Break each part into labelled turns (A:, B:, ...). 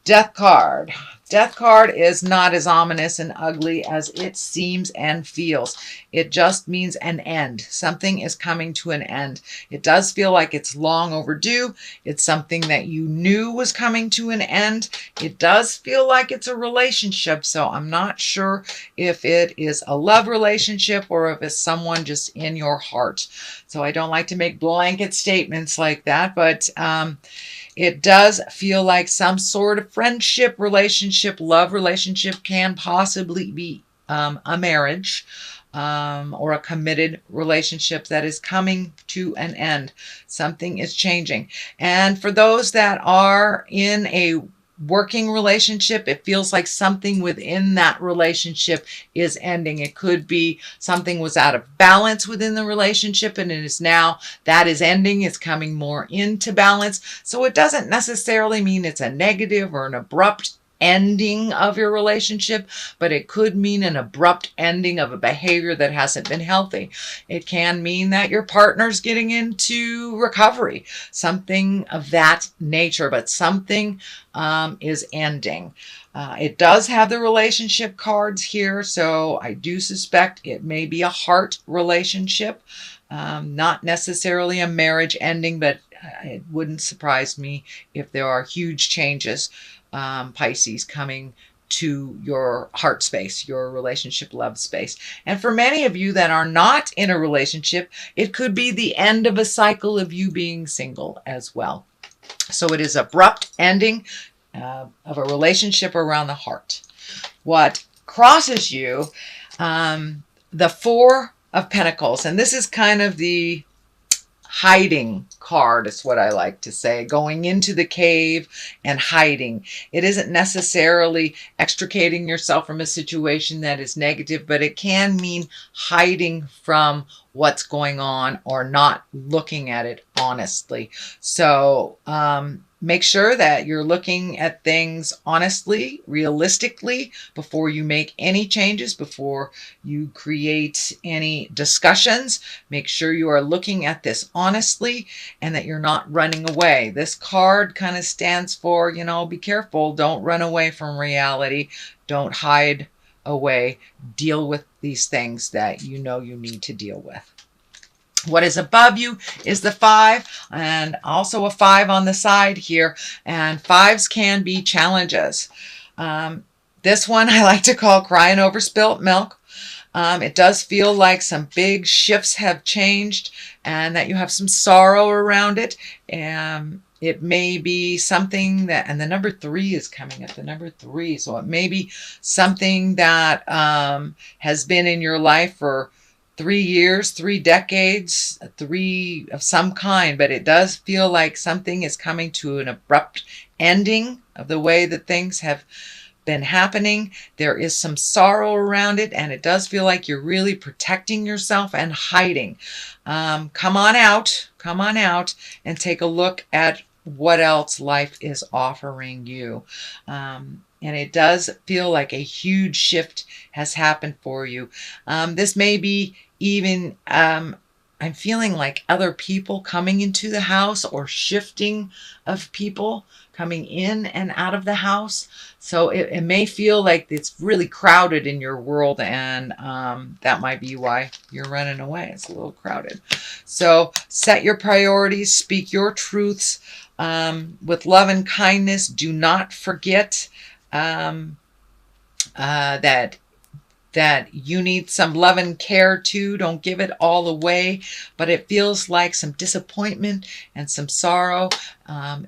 A: Death card. Death card is not as ominous and ugly as it seems and feels. It just means an end. Something is coming to an end. It does feel like it's long overdue. It's something that you knew was coming to an end. It does feel like it's a relationship, so I'm not sure if it is a love relationship or if it's someone just in your heart. So I don't like to make blanket statements like that, but it does feel like some sort of friendship, relationship, love relationship, can possibly be a marriage or a committed relationship that is coming to an end. Something is changing. And for those that are in a working relationship, it feels like something within that relationship is ending. It could be something was out of balance within the relationship and it is now that is ending. It's coming more into balance. So it doesn't necessarily mean it's a negative or an abrupt ending of your relationship, but it could mean an abrupt ending of a behavior that hasn't been healthy. It can mean that your partner's getting into recovery, something of that nature, but something is ending. It does have the relationship cards here, so I do suspect it may be a heart relationship, not necessarily a marriage ending, but it wouldn't surprise me if there are huge changes, Pisces, coming to your heart space, your relationship love space. And for many of you that are not in a relationship, it could be the end of a cycle of you being single as well. So it is abrupt ending of a relationship around the heart. What crosses you, the Four of Pentacles, and this is kind of the hiding card, is what I like to say, going into the cave and hiding. It isn't necessarily extricating yourself from a situation that is negative, but it can mean hiding from what's going on or not looking at it honestly. So make sure that you're looking at things honestly, realistically, before you make any changes, before you create any discussions. Make sure you are looking at this honestly and that you're not running away. This card kind of stands for, be careful. Don't run away from reality. Don't hide away. Deal with these things that you know you need to deal with. What is above you is the 5, and also a 5 on the side here. And 5s can be challenges. This one I like to call crying over spilt milk. It does feel like some big shifts have changed and that you have some sorrow around it. It may be something that, and the number 3 is coming up, the number 3. So it may be something that has been in your life for 3 years, 3 decades, 3 of some kind, but it does feel like something is coming to an abrupt ending of the way that things have been happening. There is some sorrow around it, and it does feel like you're really protecting yourself and hiding. Come on out and take a look at what else life is offering you. And it does feel like a huge shift has happened for you. This may be even, I'm feeling like other people coming into the house or shifting of people coming in and out of the house. So it may feel like it's really crowded in your world, and that might be why you're running away. It's a little crowded. So set your priorities, speak your truths with love and kindness. Do not forget that you need some love and care too. Don't give it all away, but it feels like some disappointment and some sorrow.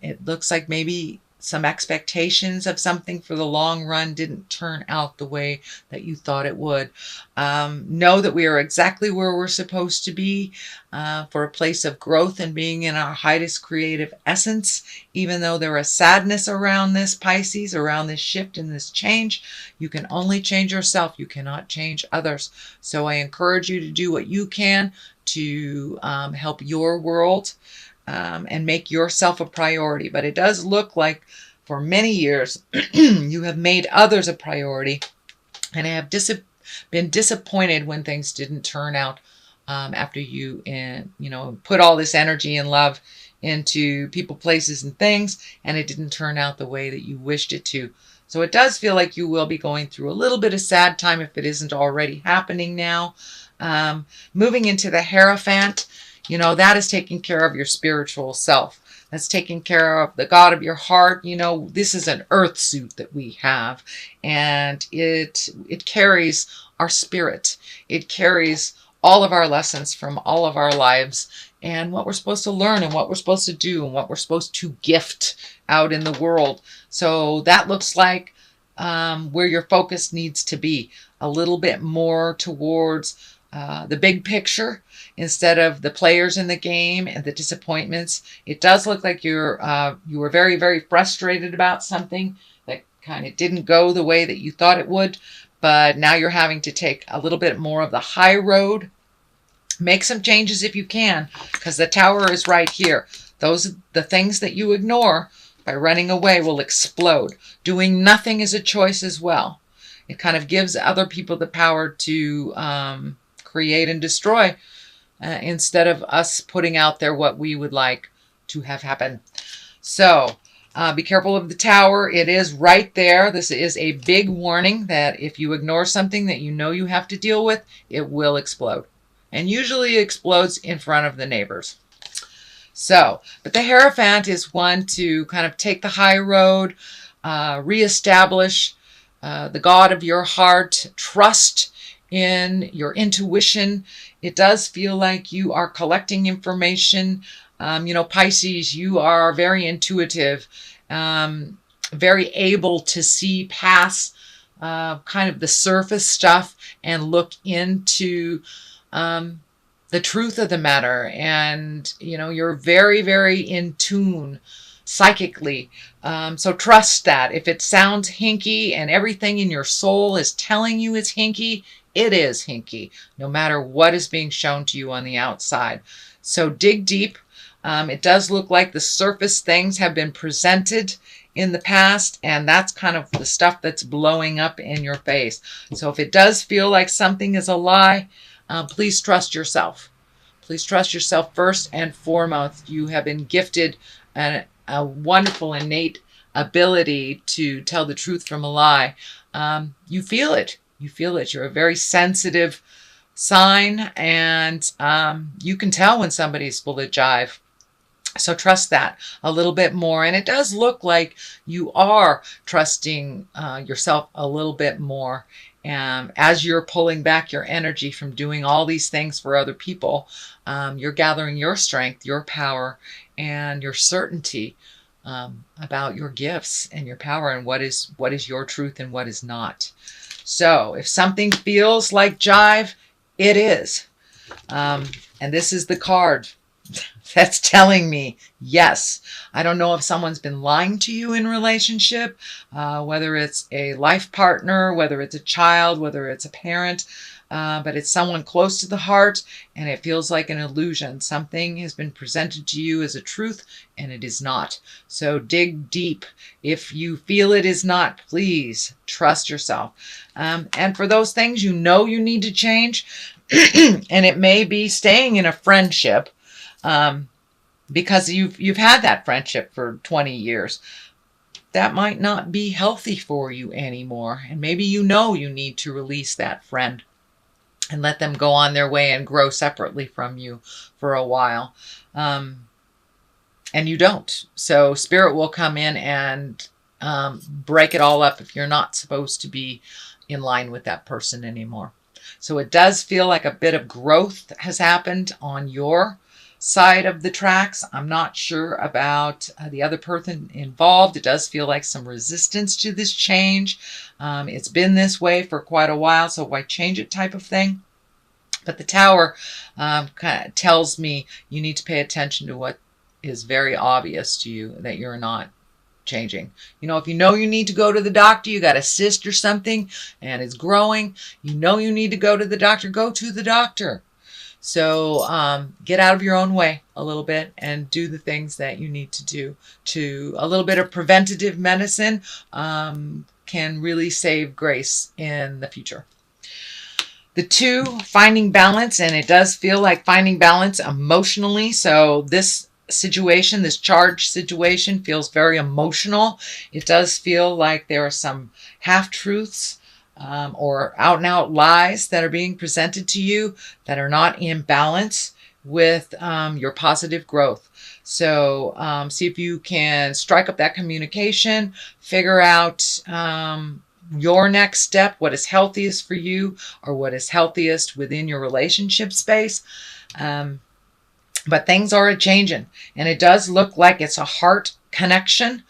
A: It looks like maybe some expectations of something for the long run didn't turn out the way that you thought it would. Know that we are exactly where we're supposed to be for a place of growth and being in our highest creative essence. Even though there is sadness around this, Pisces, around this shift and this change, you can only change yourself. You cannot change others. So I encourage you to do what you can to help your world and make yourself a priority. But it does look like for many years you have made others a priority and have been disappointed when things didn't turn out after you put all this energy and love into people, places, and things, and it didn't turn out the way that you wished it to. So it does feel like you will be going through a little bit of sad time if it isn't already happening now. Moving into the Hierophant, that is taking care of your spiritual self. That's taking care of the God of your heart. This is an earth suit that we have, and it carries our spirit. It carries all of our lessons from all of our lives and what we're supposed to learn and what we're supposed to do and what we're supposed to gift out in the world. So that looks like where your focus needs to be, a little bit more towards the big picture instead of the players in the game and the disappointments. It does look like you were very, very frustrated about something that kind of didn't go the way that you thought it would, but now you're having to take a little bit more of the high road. Make some changes if you can, because the Tower is right here. The things that you ignore by running away will explode. Doing nothing is a choice as well. It kind of gives other people the power to create and destroy instead of us putting out there what we would like to have happen. So be careful of the Tower. It is right there. This is a big warning that if you ignore something that you know you have to deal with, it will explode. And usually it explodes in front of the neighbors. So, but the Hierophant is one to kind of take the high road, reestablish the God of your heart, trust in your intuition. It does feel like you are collecting information. Pisces, you are very intuitive, very able to see past kind of the surface stuff and look into the truth of the matter. And, you're very, very in tune psychically. So trust that. If it sounds hinky and everything in your soul is telling you it's hinky, it is hinky, no matter what is being shown to you on the outside. So dig deep. It does look like the surface things have been presented in the past, and that's kind of the stuff that's blowing up in your face. So if it does feel like something is a lie, please trust yourself. Please trust yourself first and foremost. You have been gifted a wonderful innate ability to tell the truth from a lie. You feel it. You feel it. You're a very sensitive sign, and you can tell when somebody's full of jive. So trust that a little bit more. And it does look like you are trusting yourself a little bit more. And as you're pulling back your energy from doing all these things for other people, you're gathering your strength, your power, and your certainty about your gifts and your power and what is your truth and what is not. So if something feels like jive, it is. And this is the card that's telling me, yes. I don't know if someone's been lying to you in relationship, whether it's a life partner, whether it's a child, whether it's a parent, but it's someone close to the heart, and it feels like an illusion. Something has been presented to you as a truth, and it is not. So dig deep. If you feel it is not, please trust yourself. And for those things you need to change, and it may be staying in a friendship, because you've had that friendship for 20 years. That might not be healthy for you anymore. And maybe you need to release that friend and let them go on their way and grow separately from you for a while. And you don't. So Spirit will come in and break it all up if you're not supposed to be in line with that person anymore. So it does feel like a bit of growth has happened on your side of the tracks. I'm not sure about the other person involved. It does feel like some resistance to this change. It's been this way for quite a while, so why change it type of thing. But the Tower kind of tells me you need to pay attention to what is very obvious to you that you're not changing. If you need to go to the doctor, you got a cyst or something and it's growing, you need to go to the doctor, go to the doctor. So get out of your own way a little bit and do the things that you need to do. A little bit of preventative medicine can really save grace in the future. The 2, finding balance, and it does feel like finding balance emotionally. So this situation, this charged situation feels very emotional. It does feel like there are some half-truths or out-and-out lies that are being presented to you that are not in balance with your positive growth. So see if you can strike up that communication, figure out your next step, what is healthiest for you or what is healthiest within your relationship space. But things are a-changing, and it does look like it's a heart connection.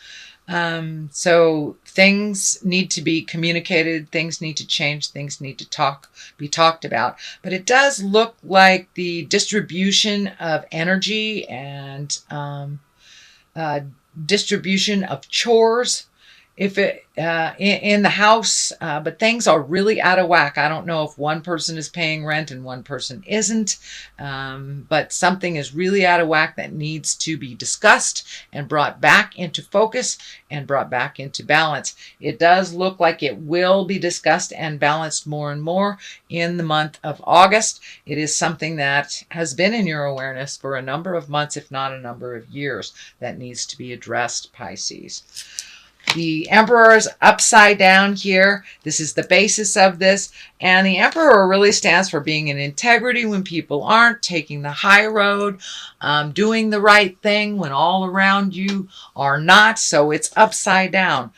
A: So things need to be communicated, things need to change, things need to be talked about. But it does look like the distribution of energy and distribution of chores, if it in the house, but things are really out of whack. I don't know if one person is paying rent and one person isn't, but something is really out of whack that needs to be discussed and brought back into focus and brought back into balance. It does look like it will be discussed and balanced more and more in the month of August. It is something that has been in your awareness for a number of months, if not a number of years, that needs to be addressed, Pisces. The Emperor is upside down here. This is the basis of this. And the Emperor really stands for being in integrity when people aren't, taking the high road, doing the right thing when all around you are not. So it's upside down.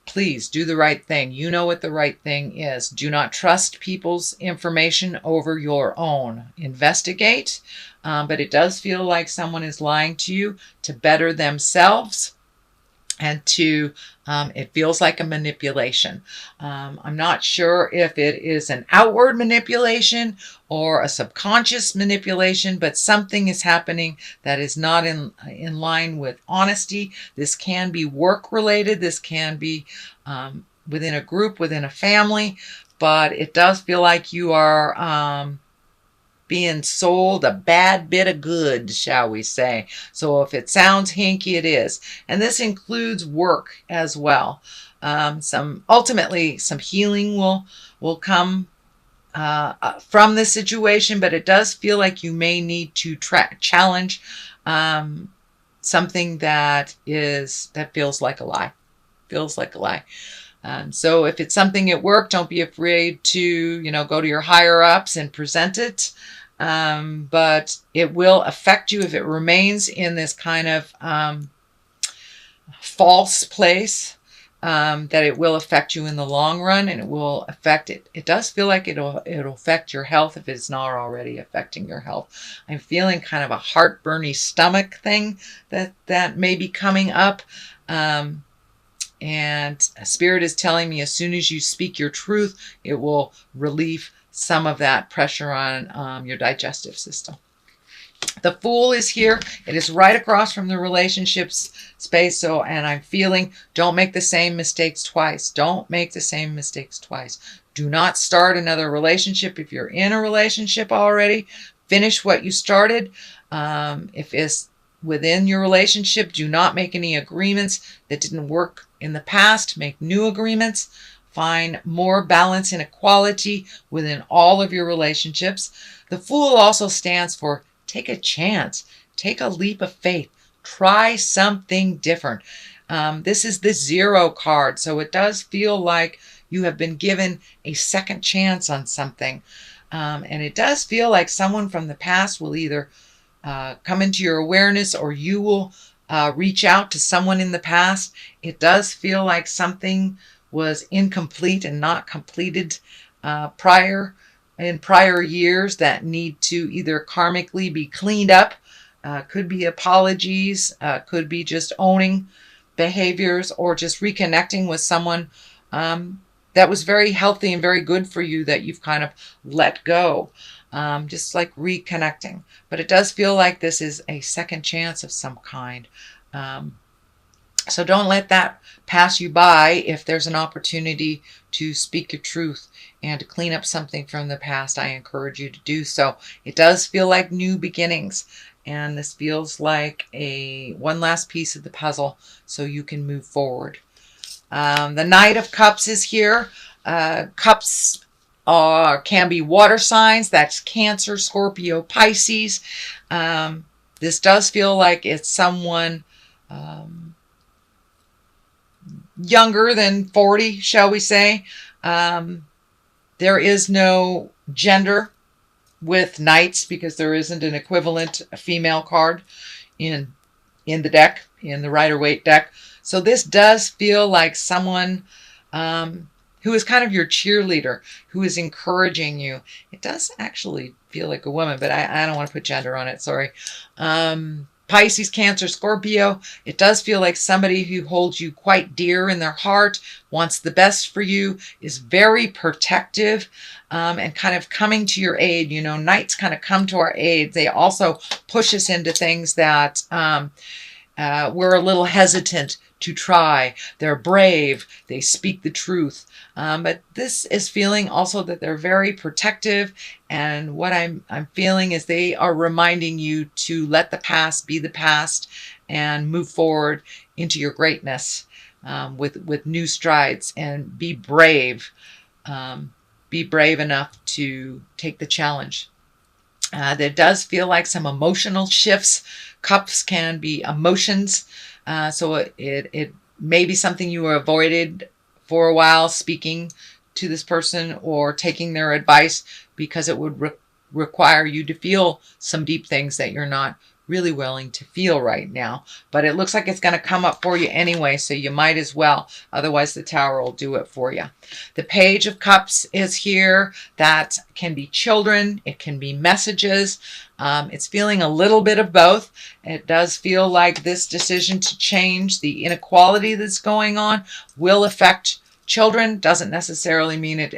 A: Please do the right thing. You know what the right thing is. Do not trust people's information over your own. Investigate. But it does feel like someone is lying to you to better themselves. And it feels like a manipulation. I'm not sure if it is an outward manipulation or a subconscious manipulation, but something is happening that is not in line with honesty. This can be work related. This can be within a group, within a family, but it does feel like you are being sold a bad bit of goods, shall we say. So if it sounds hinky, it is. And this includes work as well. Ultimately, some healing will come from this situation, but it does feel like you may need to challenge something that feels like a lie. Feels like a lie. So if it's something at work, don't be afraid to, go to your higher ups and present it. But it will affect you if it remains in this kind of false place, that it will affect you in the long run, and it will affect it. It does feel like it'll affect your health if it's not already affecting your health. I'm feeling kind of a heartburny stomach thing that may be coming up. And Spirit is telling me as soon as you speak your truth, it will relieve some of that pressure on your digestive system. The Fool is here. It is right across from the relationships space. And I'm feeling, don't make the same mistakes twice. Don't make the same mistakes twice. Do not start another relationship. If you're in a relationship already, finish what you started. If it's within your relationship, do not make any agreements that didn't work in the past. Make new agreements. Find more balance and equality within all of your relationships. The Fool also stands for take a chance. Take a leap of faith. Try something different. This is the 0 card, so it does feel like you have been given a second chance on something. And it does feel like someone from the past will either come into your awareness, or you will reach out to someone in the past. It does feel like something was incomplete and not completed in prior years that need to either karmically be cleaned up. Could be apologies, could be just owning behaviors, or just reconnecting with someone that was very healthy and very good for you that you've kind of let go. Just like reconnecting. But it does feel like this is a second chance of some kind. So don't let that pass you by if there's an opportunity to speak your truth and to clean up something from the past. I encourage you to do so. It does feel like new beginnings, and this feels like one last piece of the puzzle so you can move forward. The Knight of Cups is here. Cups can be water signs. That's Cancer, Scorpio, Pisces. This does feel like it's someone younger than 40, shall we say. There is no gender with knights because there isn't an equivalent female card in the deck, in the Rider-Waite deck. So this does feel like someone who is kind of your cheerleader, who is encouraging you. It does actually feel like a woman, but I don't want to put gender on it, sorry. Pisces, Cancer, Scorpio, it does feel like somebody who holds you quite dear in their heart, wants the best for you, is very protective, and kind of coming to your aid. You know, knights kind of come to our aid. They also push us into things that we're a little hesitant to try. They're brave. They speak the truth. But this is feeling also that they're very protective. And what I'm feeling is they are reminding you to let the past be the past and move forward into your greatness with new strides, and be brave. Be brave enough to take the challenge. There does feel like some emotional shifts. Cups can be emotions. So it may be something you avoided for a while, speaking to this person or taking their advice, because it would require you to feel some deep things that you're not really willing to feel right now. But it looks like it's going to come up for you anyway, so you might as well. Otherwise, the Tower will do it for you. The Page of Cups is here. That can be children. It can be messages. It's feeling a little bit of both. It does feel like this decision to change the inequality that's going on will affect children. Doesn't necessarily mean it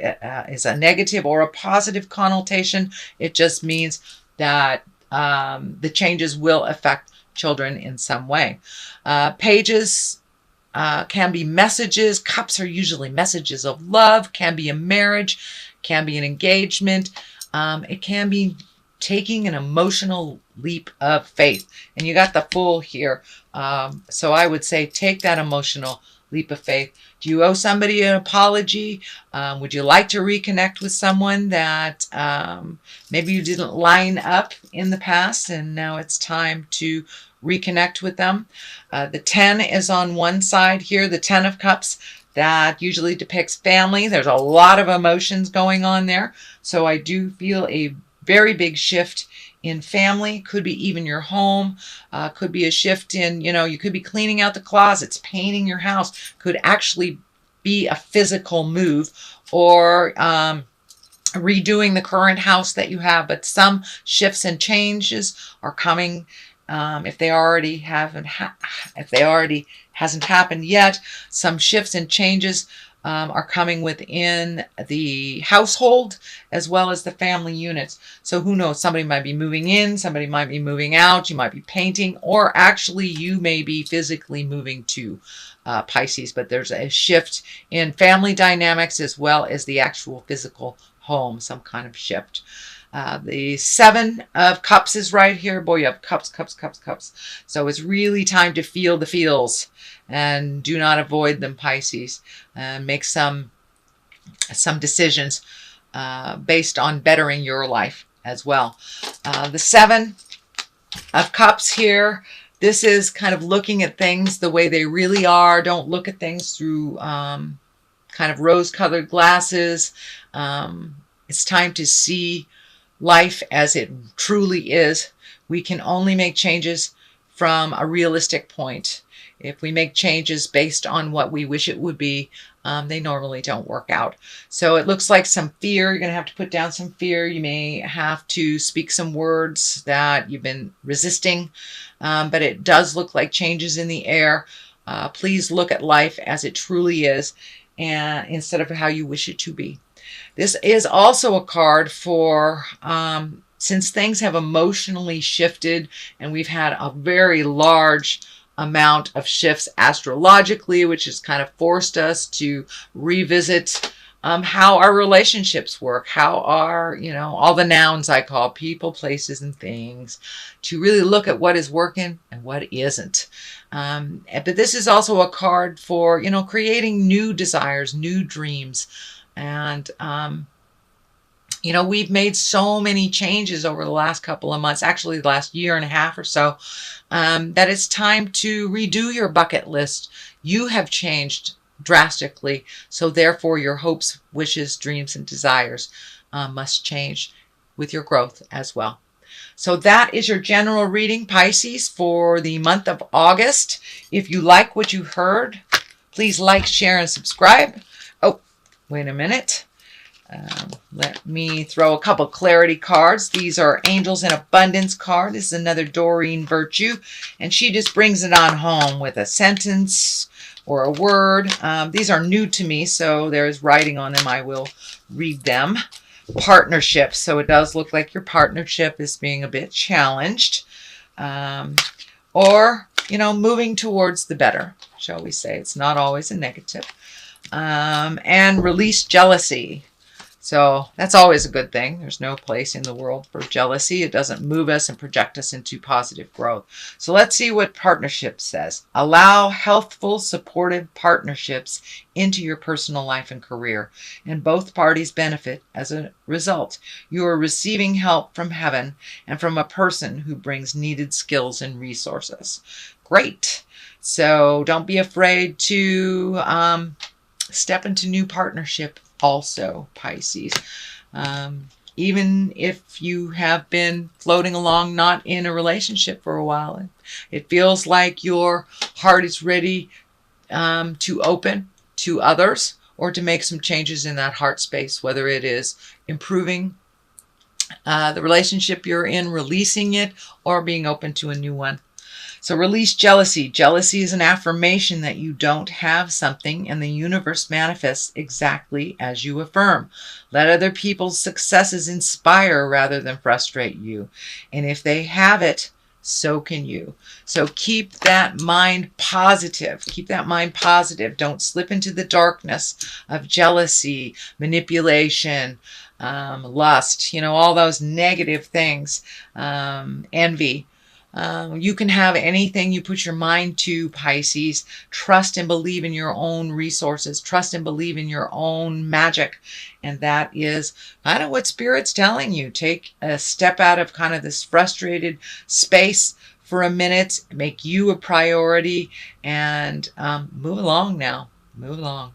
A: is a negative or a positive connotation. It just means that the changes will affect children in some way. Pages can be messages. Cups are usually messages of love, can be a marriage, can be an engagement. It can be taking an emotional leap of faith. And you got the Fool here. So I would say take that emotional leap of faith. Do you owe somebody an apology? Would you like to reconnect with someone that maybe you didn't line up in the past, and now it's time to reconnect with them? The 10 is on one side here, the 10 of Cups. That usually depicts family. There's a lot of emotions going on there. So I do feel a very big shift in family. Could be even your home. Could be a shift in, you could be cleaning out the closets, painting your house. Could actually be a physical move, or redoing the current house that you have. But some shifts and changes are coming. If they already hasn't happened yet, some shifts and changes are coming within the household as well as the family units. So who knows? Somebody might be moving in, somebody might be moving out, you might be painting, or actually you may be physically moving to Pisces. But there's a shift in family dynamics as well as the actual physical home, some kind of shift. The 7 of Cups is right here. Boy, you have cups, cups, cups, cups. So it's really time to feel the feels, and do not avoid them, Pisces. Make some decisions based on bettering your life as well. The 7 of Cups here. This is kind of looking at things the way they really are. Don't look at things through kind of rose-colored glasses. It's time to see life as it truly is. We can only make changes from a realistic point. If we make changes based on what we wish it would be, they normally don't work out. So it looks like some fear. You're going to have to put down some fear. You may have to speak some words that you've been resisting, but it does look like changes in the air. Please look at life as it truly is, and instead of how you wish it to be. This is also a card for, since things have emotionally shifted and we've had a very large amount of shifts astrologically, which has kind of forced us to revisit how our relationships work, how our, all the nouns I call people, places, and things, to really look at what is working and what isn't. But this is also a card for, creating new desires, new dreams. And You know, we've made so many changes over the last couple of months, actually the last year and a half or so, that it's time to redo your bucket list. You have changed drastically, so therefore your hopes, wishes, dreams, and desires must change with your growth as well. So that is your general reading, Pisces, for the month of August. If you like what you heard, please like, share, and subscribe. Oh, wait a minute. Let me throw a couple clarity cards. These are Angels in Abundance card. This is another Doreen Virtue, and she just brings it on home with a sentence or a word. These are new to me, so there's writing on them. I will read them. Partnership. So it does look like your partnership is being a bit challenged, or, you know, moving towards the better, shall we say. It's not always a negative. And release jealousy. So that's always a good thing. There's no place in the world for jealousy. It doesn't move us and project us into positive growth. So let's see what partnership says. Allow healthful, supportive partnerships into your personal life and career, and both parties benefit as a result. You are receiving help from heaven and from a person who brings needed skills and resources. Great. So don't be afraid to step into new partnership also, Pisces. Even if you have been floating along not in a relationship for a while, it feels like your heart is ready to open to others or to make some changes in that heart space, whether it is improving the relationship you're in, releasing it, or being open to a new one. So release jealousy. Jealousy is an affirmation that you don't have something, and the universe manifests exactly as you affirm. Let other people's successes inspire rather than frustrate you. And if they have it, so can you. So keep that mind positive. Keep that mind positive. Don't slip into the darkness of jealousy, manipulation, lust, you know, all those negative things, envy. You can have anything you put your mind to, Pisces. Trust and believe in your own resources. Trust and believe in your own magic. And that is kind of what Spirit's telling you. Take a step out of kind of this frustrated space for a minute. Make you a priority and move along now. Move along.